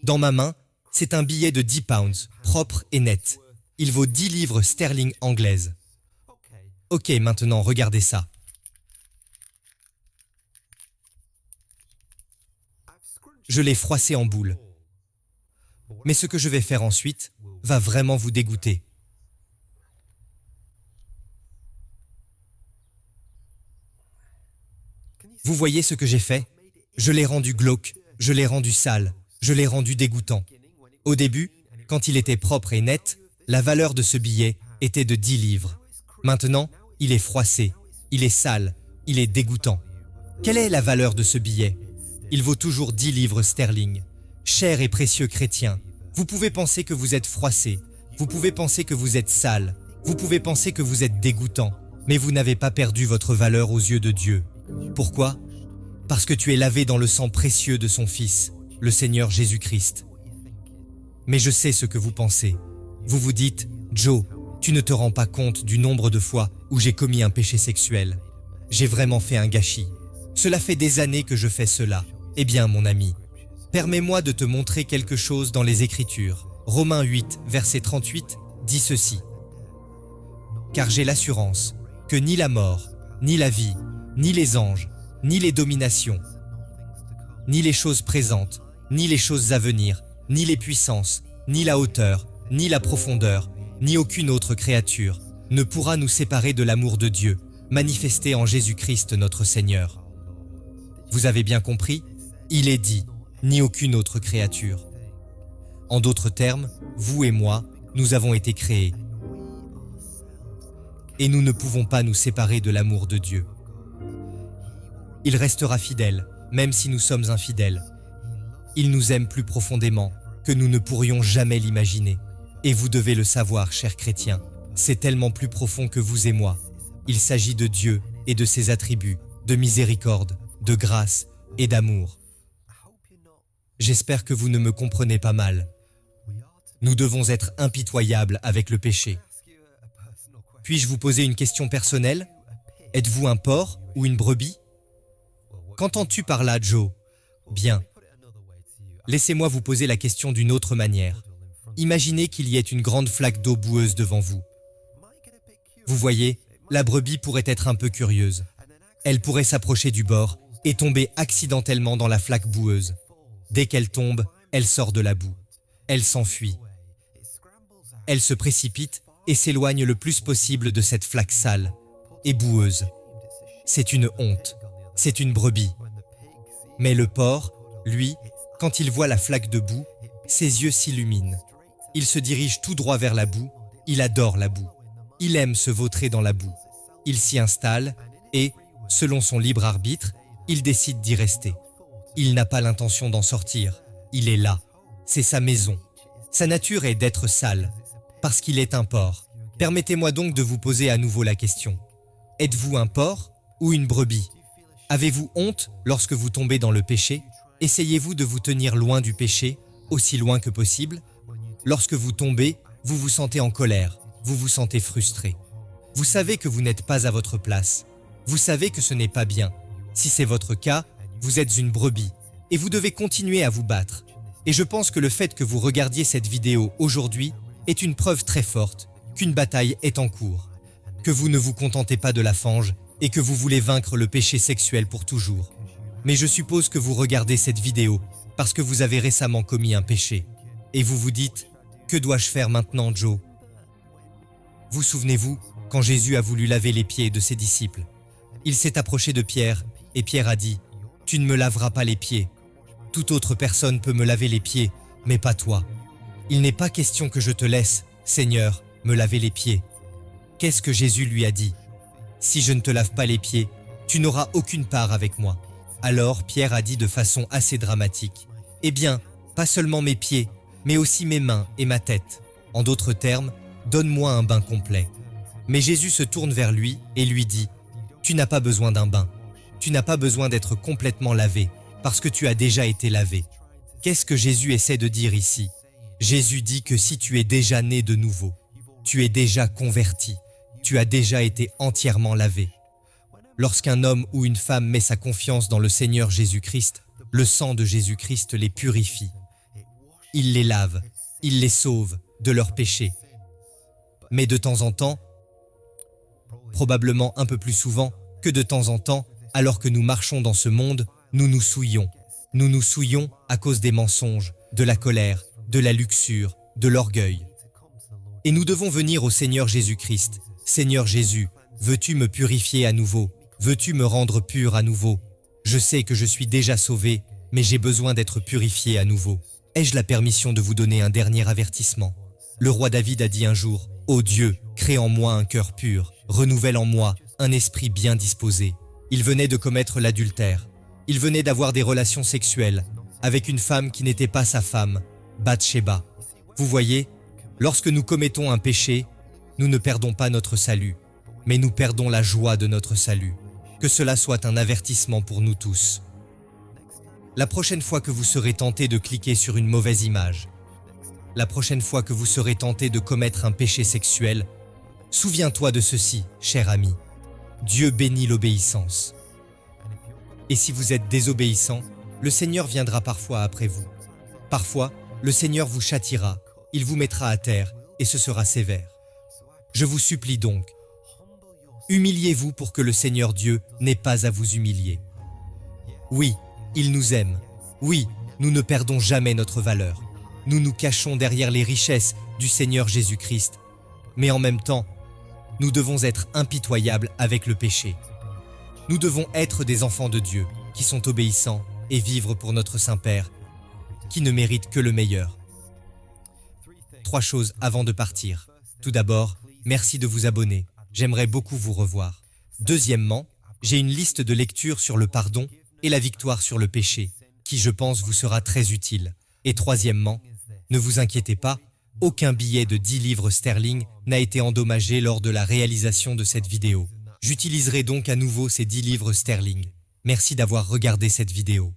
Dans ma main, c'est un billet de 10 pounds, propre et net. Il vaut 10 livres sterling anglaises. Ok, maintenant regardez ça. Je l'ai froissé en boule. Mais ce que je vais faire ensuite va vraiment vous dégoûter. Vous voyez ce que j'ai fait? Je l'ai rendu glauque, je l'ai rendu sale, je l'ai rendu dégoûtant. Au début, quand il était propre et net, la valeur de ce billet était de 10 livres. Maintenant, il est froissé, il est sale, il est dégoûtant. Quelle est la valeur de ce billet? Il vaut toujours 10 livres sterling. Cher et précieux chrétien, vous pouvez penser que vous êtes froissé, vous pouvez penser que vous êtes sale, vous pouvez penser que vous êtes dégoûtant, mais vous n'avez pas perdu votre valeur aux yeux de Dieu. Pourquoi? Parce que tu es lavé dans le sang précieux de son Fils, le Seigneur Jésus-Christ. Mais je sais ce que vous pensez. Vous vous dites, Joe, tu ne te rends pas compte du nombre de fois où j'ai commis un péché sexuel. J'ai vraiment fait un gâchis. Cela fait des années que je fais cela. Eh bien, mon ami, permets-moi de te montrer quelque chose dans les Écritures. Romains 8, verset 38, dit ceci. Car j'ai l'assurance que ni la mort, ni la vie, ni les anges, ni les dominations, ni les choses présentes, ni les choses à venir, ni les puissances, ni la hauteur, ni la profondeur, ni aucune autre créature ne pourra nous séparer de l'amour de Dieu, manifesté en Jésus-Christ notre Seigneur. Vous avez bien compris? Il est dit, ni aucune autre créature. En d'autres termes, vous et moi, nous avons été créés. Et nous ne pouvons pas nous séparer de l'amour de Dieu. Il restera fidèle, même si nous sommes infidèles. Il nous aime plus profondément que nous ne pourrions jamais l'imaginer. Et vous devez le savoir, chers chrétiens, c'est tellement plus profond que vous et moi. Il s'agit de Dieu et de ses attributs, de miséricorde, de grâce et d'amour. J'espère que vous ne me comprenez pas mal. Nous devons être impitoyables avec le péché. Puis-je vous poser une question personnelle? Êtes-vous un porc ou une brebis? Qu'entends-tu par là, Joe? Bien. Laissez-moi vous poser la question d'une autre manière. Imaginez qu'il y ait une grande flaque d'eau boueuse devant vous. Vous voyez, la brebis pourrait être un peu curieuse. Elle pourrait s'approcher du bord et tomber accidentellement dans la flaque boueuse. Dès qu'elle tombe, elle sort de la boue. Elle s'enfuit. Elle se précipite et s'éloigne le plus possible de cette flaque sale et boueuse. C'est une honte. C'est une brebis. Mais le porc, lui, quand il voit la flaque de boue, ses yeux s'illuminent. Il se dirige tout droit vers la boue. Il adore la boue. Il aime se vautrer dans la boue. Il s'y installe et, selon son libre arbitre, il décide d'y rester. Il n'a pas l'intention d'en sortir. Il est là. C'est sa maison. Sa nature est d'être sale, parce qu'il est un porc. Permettez-moi donc de vous poser à nouveau la question. Êtes-vous un porc ou une brebis? Avez-vous honte lorsque vous tombez dans le péché? Essayez-vous de vous tenir loin du péché, aussi loin que possible? Lorsque vous tombez, vous vous sentez en colère, vous vous sentez frustré. Vous savez que vous n'êtes pas à votre place. Vous savez que ce n'est pas bien. Si c'est votre cas, vous êtes une brebis et vous devez continuer à vous battre. Et je pense que le fait que vous regardiez cette vidéo aujourd'hui est une preuve très forte qu'une bataille est en cours, que vous ne vous contentez pas de la fange et que vous voulez vaincre le péché sexuel pour toujours. Mais je suppose que vous regardez cette vidéo parce que vous avez récemment commis un péché. Et vous vous dites, que dois-je faire maintenant, Joe? Vous souvenez-vous, quand Jésus a voulu laver les pieds de ses disciples, il s'est approché de Pierre et Pierre a dit, « Tu ne me laveras pas les pieds. Toute autre personne peut me laver les pieds, mais pas toi. Il n'est pas question que je te laisse, Seigneur, me laver les pieds. » Qu'est-ce que Jésus lui a dit? « Si je ne te lave pas les pieds, tu n'auras aucune part avec moi. » Alors Pierre a dit de façon assez dramatique, « Eh bien, pas seulement mes pieds, mais aussi mes mains et ma tête. En d'autres termes, donne-moi un bain complet. » Mais Jésus se tourne vers lui et lui dit, « Tu n'as pas besoin d'un bain. Tu n'as pas besoin d'être complètement lavé, parce que tu as déjà été lavé. » Qu'est-ce que Jésus essaie de dire ici? Jésus dit que si tu es déjà né de nouveau, tu es déjà converti, tu as déjà été entièrement lavé. Lorsqu'un homme ou une femme met sa confiance dans le Seigneur Jésus-Christ, Le sang de Jésus-Christ les purifie. Il les lave, il les sauve de leurs péchés. Mais de temps en temps, probablement un peu plus souvent que de temps en temps, alors que nous marchons dans ce monde, nous nous souillons. Nous nous souillons à cause des mensonges, de la colère, de la luxure, de l'orgueil. Et nous devons venir au Seigneur Jésus-Christ. Seigneur Jésus, veux-tu me purifier à nouveau? Veux-tu me rendre pur à nouveau? Je sais que je suis déjà sauvé, mais j'ai besoin d'être purifié à nouveau. Ai-je la permission de vous donner un dernier avertissement? Le roi David a dit un jour, « Ô Dieu, crée en moi un cœur pur, renouvelle en moi un esprit bien disposé. » Il venait de commettre l'adultère. Il venait d'avoir des relations sexuelles avec une femme qui n'était pas sa femme, Bathsheba. Vous voyez, lorsque nous commettons un péché, nous ne perdons pas notre salut, mais nous perdons la joie de notre salut. Que cela soit un avertissement pour nous tous. La prochaine fois que vous serez tenté de cliquer sur une mauvaise image, la prochaine fois que vous serez tenté de commettre un péché sexuel, souviens-toi de ceci, cher ami. Dieu bénit l'obéissance. Et si vous êtes désobéissant, le Seigneur viendra parfois après vous. Parfois, le Seigneur vous châtiera, il vous mettra à terre et ce sera sévère. Je vous supplie donc, humiliez-vous pour que le Seigneur Dieu n'ait pas à vous humilier. Oui, il nous aime. Oui, nous ne perdons jamais notre valeur. Nous nous cachons derrière les richesses du Seigneur Jésus-Christ. Mais en même temps, nous devons être impitoyables avec le péché. Nous devons être des enfants de Dieu qui sont obéissants et vivre pour notre Saint-Père, qui ne mérite que le meilleur. 3 choses avant de partir. Tout d'abord, merci de vous abonner. J'aimerais beaucoup vous revoir. Deuxièmement, j'ai une liste de lectures sur le pardon et la victoire sur le péché, qui je pense vous sera très utile. Et troisièmement, ne vous inquiétez pas, aucun billet de 10 livres sterling n'a été endommagé lors de la réalisation de cette vidéo. J'utiliserai donc à nouveau ces 10 livres sterling. Merci d'avoir regardé cette vidéo.